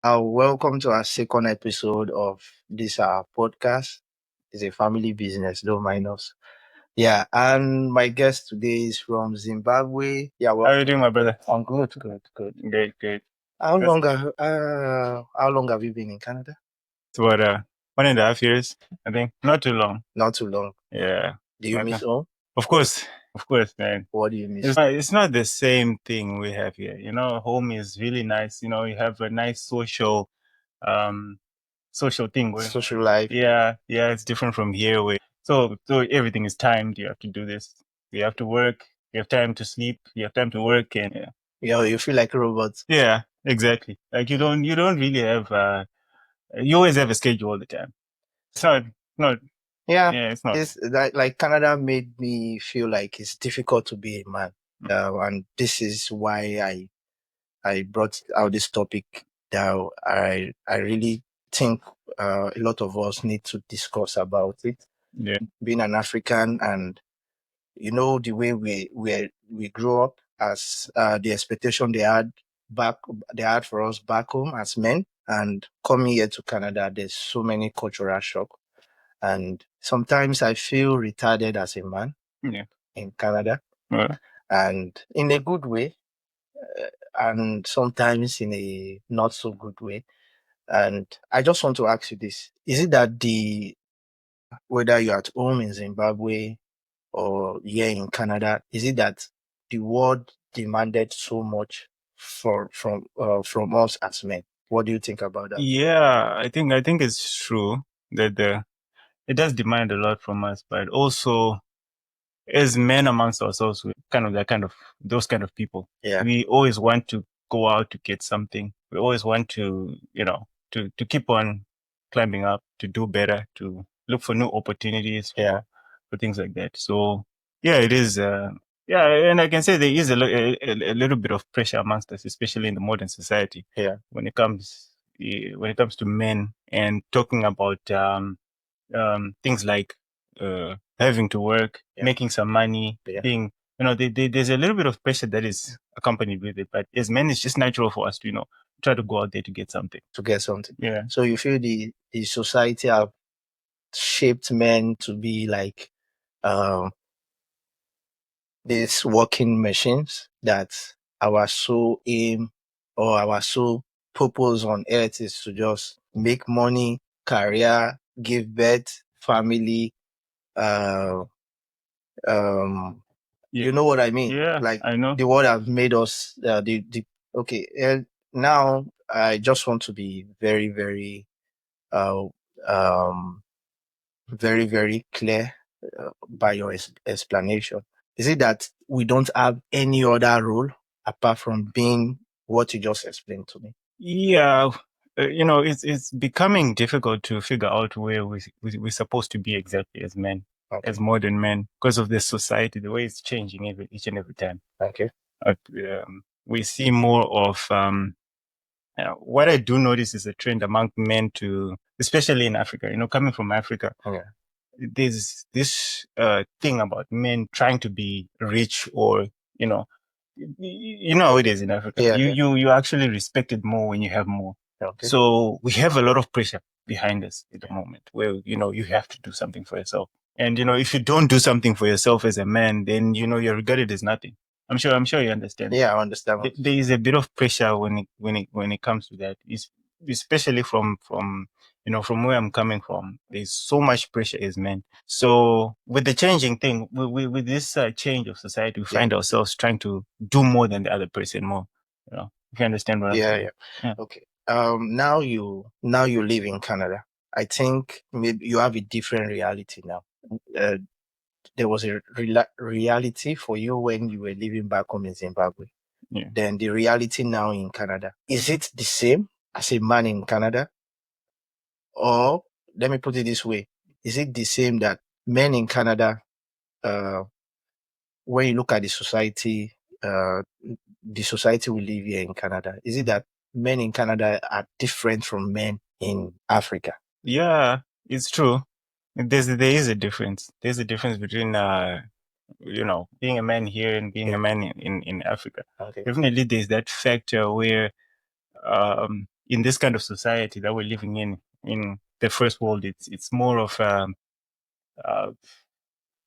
Welcome to our second episode of this podcast. It's a family business, don't mind us. Yeah, and my guest today is from Zimbabwe. Yeah, How are you doing, my brother? I'm good, good. Great. How long have you been in Canada? It's about 1.5 years, I think. Not too long. Not too long. Yeah. Do you Not miss long. home? Of course, man. What do you miss? It's not the same thing we have here. Home is really nice. You have a nice social thing going on. Social life. Yeah, it's different from here where so everything is timed. You have to do this. You have to work. You have time to sleep. You have time to work, and You feel like robots. yeah, exactly. Like you don't really have you always have a schedule all the time. It's not Yeah, it's not. it's like Canada made me feel like it's difficult to be a man. And this is why I brought out this topic that I really think a lot of us need to discuss about it. Yeah. Being an African, and the way we grew up, as the expectation they had for us back home as men, and coming here to Canada, there's so many cultural shock, and sometimes I feel retarded as a man Yeah. in Canada, Well, and in a good way, and sometimes in a not so good way. And I just want to ask you this. Is it that whether you're at home in Zimbabwe or here in Canada, is it that the world demanded so much from us as men? What do you think about that? yeah, I think it's true that it does demand a lot from us, but also as men amongst ourselves, we those kind of people. Yeah. We always want to go out to get something. We always want to, to keep on climbing up, to do better, to look for new opportunities for things like that. So yeah, it is. Yeah, and I can say there is a little bit of pressure amongst us, especially in the modern society. Yeah. When it comes to men and talking about things like having to work, making some money, being, there's a little bit of pressure that is accompanied with it. But as men, it's just natural for us to, try to go out there to get something. Yeah. So you feel the society have shaped men to be like these working machines, that our sole aim or our sole purpose on earth is to just make money, career, give birth, family. You know what I mean? Yeah, like I know. the world have made us okay. Now I just want to be very, very uh very, very clear by your explanation. Is it that we don't have any other role apart from being what you just explained to me? Yeah, it's becoming difficult to figure out where we're supposed to be exactly as men, as modern men, because of the society, the way it's changing each and every time. Okay. We see more of what I do notice is a trend among men to, especially in Africa. Coming from Africa, there's this thing about men trying to be rich, or you know how it is in Africa. Yeah, you actually respected more when you have more. Okay. So we have a lot of pressure behind us at the moment, where you have to do something for yourself. And if you don't do something for yourself as a man, then you're regarded as nothing. I'm sure you understand. Yeah, I understand. There is a bit of pressure when it comes to that. Especially from where I'm coming from. There's so much pressure as men. So with the changing thing, with this change of society, we find ourselves trying to do more than the other person more. If you understand what I'm saying. Yeah. Okay. Now you live in Canada. I think maybe you have a different reality now. There was a reality for you when you were living back home in Zimbabwe. Yeah. Then the reality now in Canada. Is it the same as a man in Canada? Or let me put it this way. Is it the same that men in Canada, when you look at the society we live here in Canada, is it that men in Canada are different from men in Africa? Yeah, it's true. There is a difference. There's a difference between being a man here and being a man in Africa. Okay. Definitely there's that factor where in this kind of society that we're living in the first world, it's more of uh,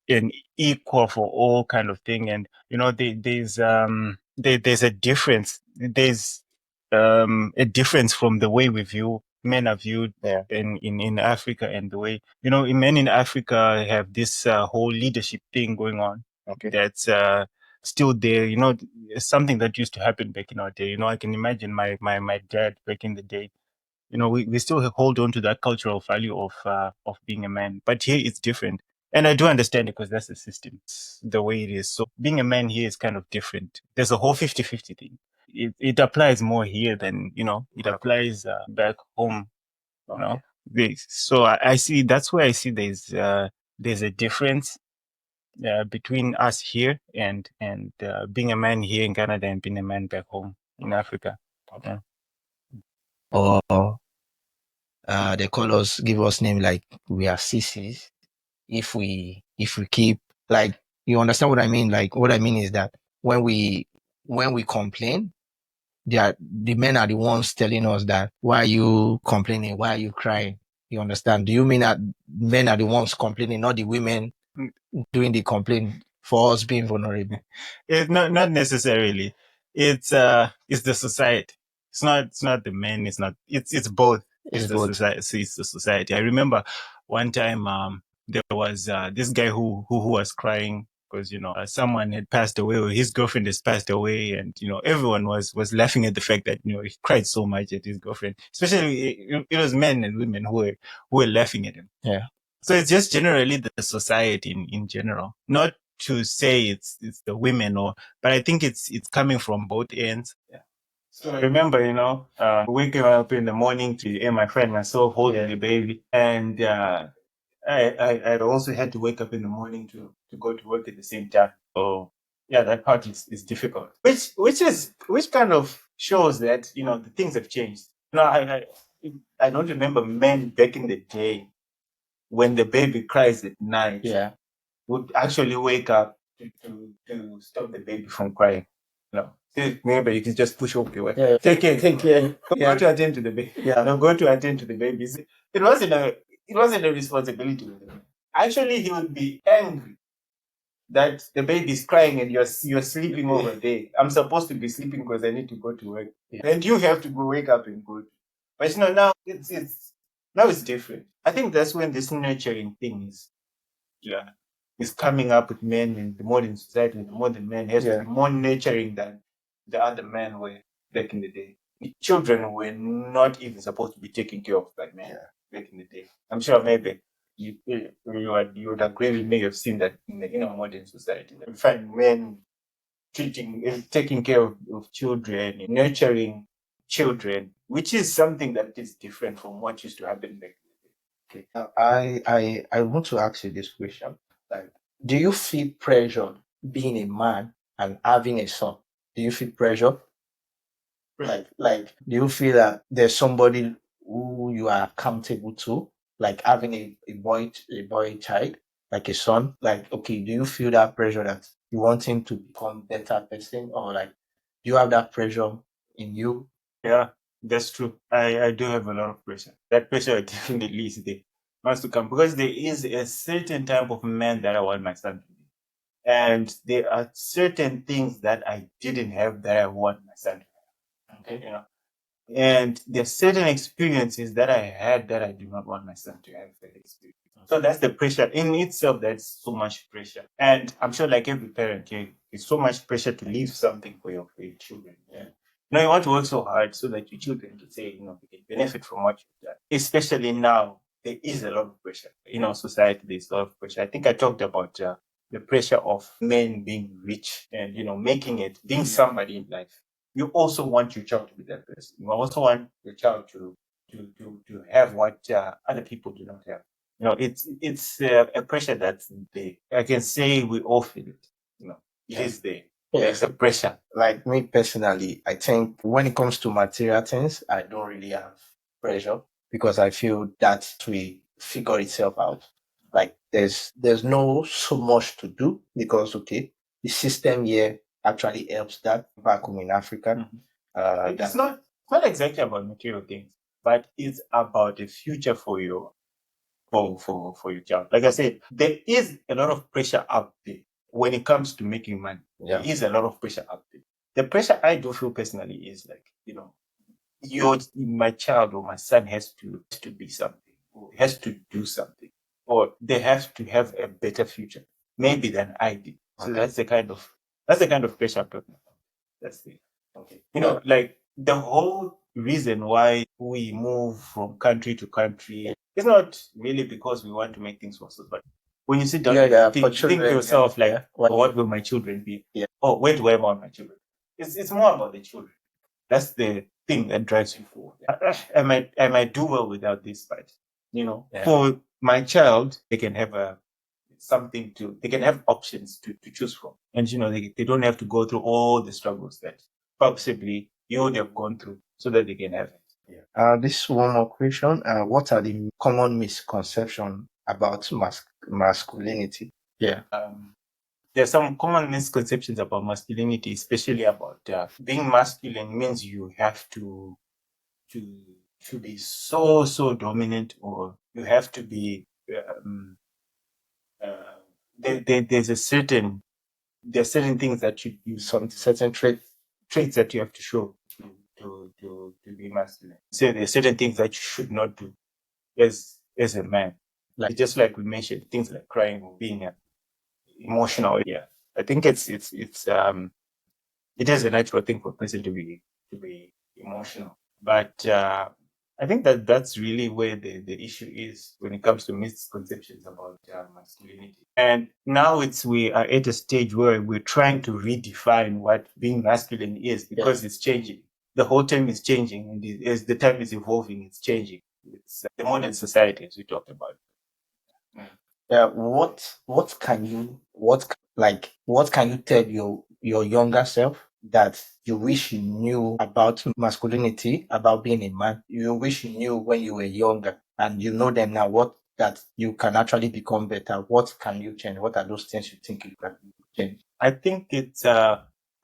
an equal for all kind of thing. And there's a difference. There's a difference from the way we view men are viewed in Africa, and the way men in Africa have this whole leadership thing going on. Okay, that's still there. Something that used to happen back in our day. I can imagine my dad back in the day. We still hold on to that cultural value of being a man, but here it's different. And I do understand it because that's the system, it's the way it is. So being a man here is kind of different. There's a whole 50-50 thing. It applies more here than, it applies back home, you know. So I see, that's where I see there's a difference between us here and being a man here in Canada and being a man back home in Africa. Yeah. Or they call us, give us name like we are sissies. If we keep, like, you understand what I mean? Like, what I mean is that when we complain, the men are the ones telling us that, why are you complaining? Why are you crying? You understand? Do you mean that men are the ones complaining, not the women doing the complaint for us being vulnerable? Not necessarily. It's the society. It's not the men. It's both. It's the both. society. It's the society. I remember one time there was this guy who was crying because someone had passed away, or his girlfriend has passed away, and everyone was laughing at the fact that he cried so much at his girlfriend. Especially it was men and women who were laughing at him. Yeah. So it's just generally the society in general, not to say it's the women, but I think it's coming from both ends. Yeah. So I remember, waking up in the morning to my friend myself holding the baby, and I also had to wake up in the morning to go to work at the same time. So yeah, that part is difficult. Which kind of shows that the things have changed. I don't remember men back in the day when the baby cries at night, would actually wake up to stop the baby from crying. Maybe you can just push off the way. Yeah. Take care. Yeah. Go to attend to the baby. Yeah. No, go to attend to the baby. It wasn't a responsibility. Actually, he would be angry that the baby is crying and you're sleeping over there. I'm supposed to be sleeping because I need to go to work, and you have to go wake up and go. But now it's different. I think that's when this nurturing thing is coming up with men in the modern society. The modern man has to be more nurturing than the other men were back in the day. Children were not even supposed to be taken care of by men back in the day. I'm sure maybe you would agree with me. You've seen that in our modern society. You find men taking care of children, nurturing children, which is something that is different from what used to happen back. Okay. I want to ask you this question. Like, do you feel pressure being a man and having a son? Do you feel pressure? Like, do you feel that there's somebody who you are accountable to, like having a boy child, like a son? Like, okay, do you feel that pressure that you want him to become better person, or like, do you have that pressure in you? Yeah, that's true. I do have a lot of pressure. That pressure definitely is there. Wants to come because there is a certain type of man that I want my son to be. And there are certain things that I didn't have that I want my son to have. Okay. And there are certain experiences that I had that I do not want my son to have that experience. So that's the pressure in itself. That's so much pressure. And I'm sure like every parent, it's so much pressure to leave something for your children. Yeah. You want to work so hard so that your children can say, they can benefit from what you've done. Especially now, there is a lot of pressure. In our society, there's a lot of pressure. I think I talked about the pressure of men being rich and, making it, being somebody in life. You also want your child to be that person. You also want your child to have what other people do not have. It's a pressure that's there. I can say we all feel it. It is there. There's a pressure. Like me personally, I think when it comes to material things, I don't really have pressure because I feel that we figure itself out. Like there's no so much to do because okay, the system here actually helps that back home in Africa. It's not not exactly about material things, but it's about the future for your for your child. Like I said, there is a lot of pressure out there when it comes to making money. Yeah. There is a lot of pressure out there. The pressure I do feel personally is like, my child or my son has to be something, or has to do something, or they have to have a better future, maybe than I did. So that's the kind of pressure I'm talking about. That's it. Okay. Like the whole reason why we move from country to country, it's not really because we want to make things worse, but when you sit down, think to yourself, like, what will my children be? Yeah. Oh, where do I want my children? It's more about the children. That's the thing that drives you forward. I might do well without this, but Yeah. for my child, they can have they can have options to choose from. And they don't have to go through all the struggles that possibly you would have gone through so that they can have it. This one more question. What are the common misconceptions about masculinity? Yeah. There's some common misconceptions about masculinity, especially about being masculine means you have to to be so dominant, or you have to be uh, there's certain things that some certain traits that you have to show to be masculine. So there's certain things that you should not do as a man. Like, just like we mentioned, things like crying or being emotional. Yeah, I think it is a natural thing for a person to be emotional. But I think that's really where the issue is when it comes to misconceptions about masculinity. And now we are at a stage where we're trying to redefine what being masculine is, because it's changing. The whole time is changing, and as the time is evolving, it's changing. It's the modern society, as we talked about. Yeah. What can you tell your younger self that you wish you knew about masculinity, about being a man? You wish you knew when you were younger, and you know them now. What that you can actually become better. What can you change? What are those things you think you can change? I think it's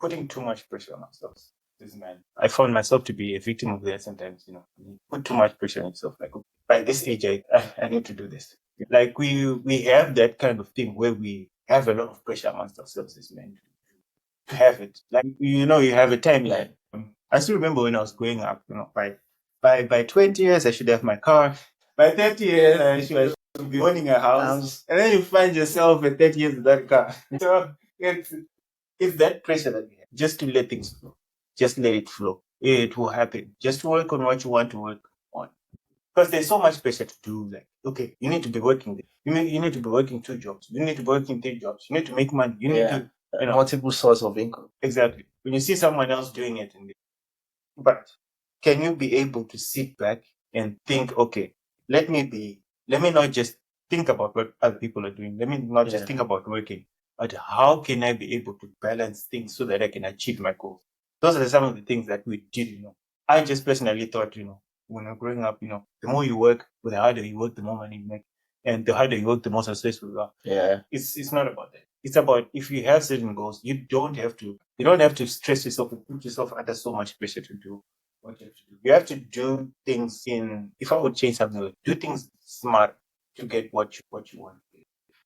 putting too much pressure on ourselves. This man, I found myself to be a victim of that sometimes. You put too much pressure on yourself. Like, by this age, I need to do this. Like, we have that kind of thing where we have a lot of pressure amongst ourselves as men to have it. Like, you have a timeline. I still remember when I was growing up. By 20 years, I should have my car. By 30 years, I should be owning a house. And then you find yourself at 30 years without a car. So it's that pressure that we have, just to let things flow. Just let it flow. It will happen. Just work on what you want to work on. Because there's so much pressure to do. Like, okay, you need to be working. You need to be working 2 jobs. You need to be working 3 jobs. You need to make money. You need to, multiple source of income. exactly. When you see someone else doing it, but can you be able to sit back and think, okay, let me not just think about what other people are doing. Let me not just think about working, but how can I be able to balance things so that I can achieve my goals? Those are some of the things that we did. I just personally thought, when you're growing up, the more you work, the harder you work, the more money you make. And the harder you work, the more successful you are. Yeah. It's not about that. It's about, if you have certain goals, you don't have to stress yourself and put yourself under so much pressure to do what you have to do. You have to do things if I would change something, do things smart to get what you want.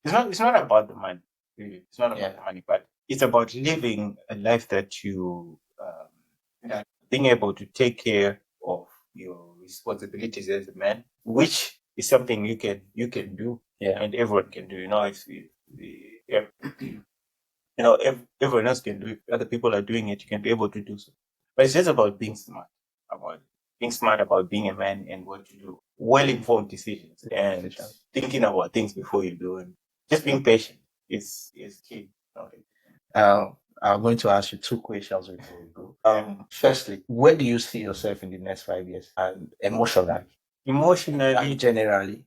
It's not about the money. Really. It's not about the money, but it's about living a life that being able to take care of your responsibilities as a man, which is something you can do, and everyone can do. If everyone else can do it, other people are doing it, you can be able to do so. But it's just about being smart about being a man, and what to do, well-informed decisions, and thinking about things before you do, and just being patient is key. Okay. I'm going to ask you two questions before we go. Firstly, where do you see yourself in the next 5 years, and emotionally? Emotionally, And generally.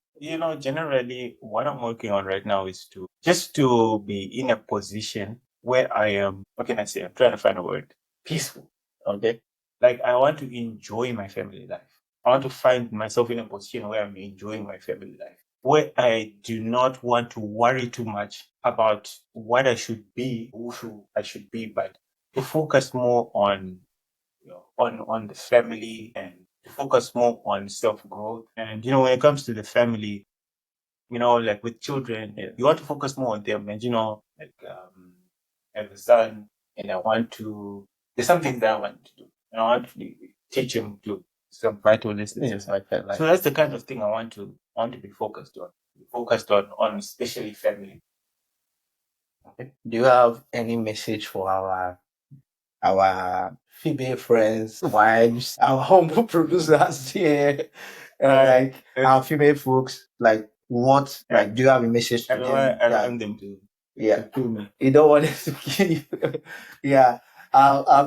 generally, what I'm working on right now is to be in a position where I am, what can I say? I'm trying to find a word. Peaceful. Okay. Like, I want to enjoy my family life. I want to find myself in a position where I'm enjoying my family life, where I do not want to worry too much about what I should be, I should be, but to focus more on on the family and to focus more on self growth. And when it comes to the family, like with children, you want to focus more on them. And like as a son, and I want to. There's something that I want to do. And I want to teach him to some vital lessons like that. So that's the kind of thing I want to be focused on. Be focused on especially family. Okay. Do you have any message for our female friends, wives, our humble producers here, like our female folks? Like what? Like, do you have a message to them? I don't want them to. Yeah, kill me. you don't want them to kill you. Yeah.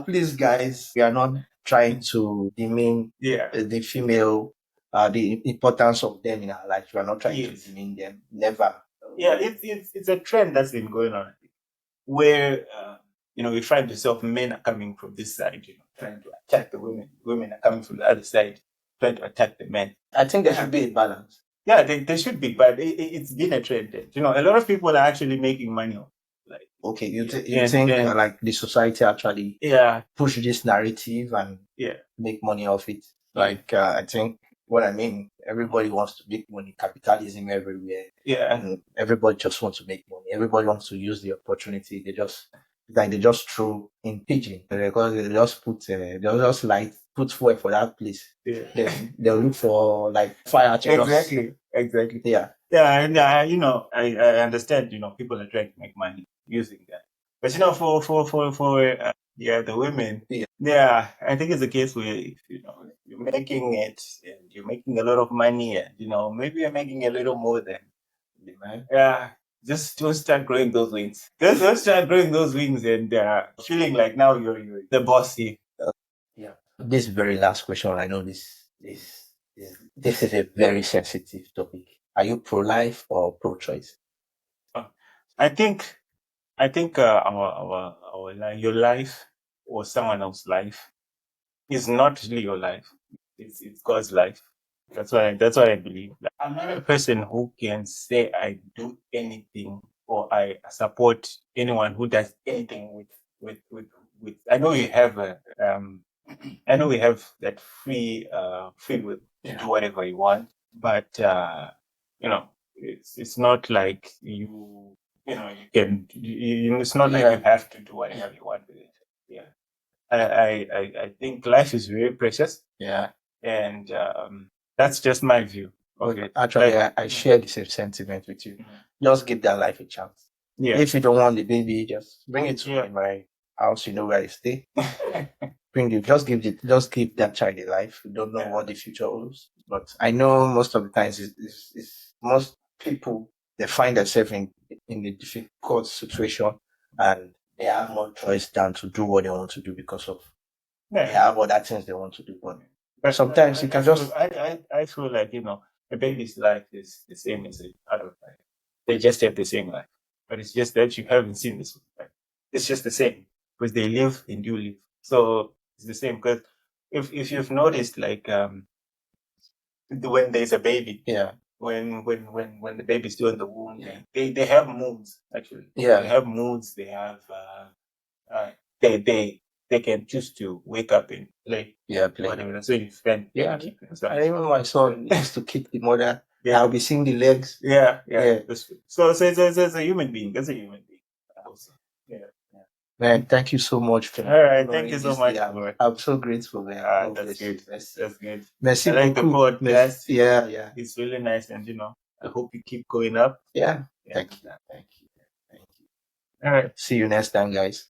Please, guys, we are not trying to demean Yeah. the female, the importance of them in our lives. We are not trying to demean them. Never. Yeah, it's a trend that's been going on where we find yourself men are coming from this side, trying to attack the women. Women are coming from the other side, trying to attack the men. I think there should be a balance. Yeah, they should be, but it's been a trend. A lot of people are actually making money off. Like, okay, you think like the society actually push this narrative and make money off it? Like I think what I mean, everybody wants to make money, capitalism everywhere. Yeah. And everybody just wants to make money. Everybody wants to use the opportunity. They just throw in pigeon because they just put fuel for that place. Yeah. They'll look for like fire. Exactly. Yeah. Yeah, and I understand. People are trying to make money using that, but for the women. Yeah, I think it's a case where if you're making it and you're making a lot of money, and maybe you're making a little more than the man. Yeah, just don't start growing those wings. Just don't start growing those wings and feeling like now you're the boss here. Yeah. This very last question, I know this is a very sensitive topic. Are you pro-life or pro-choice? I think our life, your life or someone else's life is not really your life. It's God's life. That's what I believe. I'm not a person who can say I do anything or I support anyone who does anything with. I know you have I know we have that free will to do whatever you want, but it's not like you can. It's not like you have to do whatever you want with it. Yeah, I think life is very precious. Yeah. And that's just my view. Okay. Actually, I share the same sentiment with you. Just give that life a chance. Yeah. If you don't want the baby, just bring it to my house. You know where I stay. Just give that child a life. You don't know what the future holds. But I know most of the times it's most people, they find themselves in a difficult situation and they have no choice than to do what they want to do because of they have other things they want to do. But sometimes you can just. I feel like a baby's life is the same as an adult life. They just have the same life, but it's just that you haven't seen this life. It's just the same because they live and you live. So it's the same. Because if you've noticed, like when there's a baby, when the baby's still in the womb, they have moods actually. Yeah. They have moods. They have they can choose to wake up and play. Yeah, play. Whatever. So you spend. Yeah. I remember my son used to kick the mother. Yeah. I'll be seeing the legs. Yeah. So it's a human being. That's a human being. Also. Yeah. Man, thank you so much. All right, thank you so much. I'm so grateful, man. That's good. That's good. Merci I like the beaucoup. podcast. Yeah. It's really nice, and I hope you keep going up. Yeah. Thank you. All right. See you next time, guys.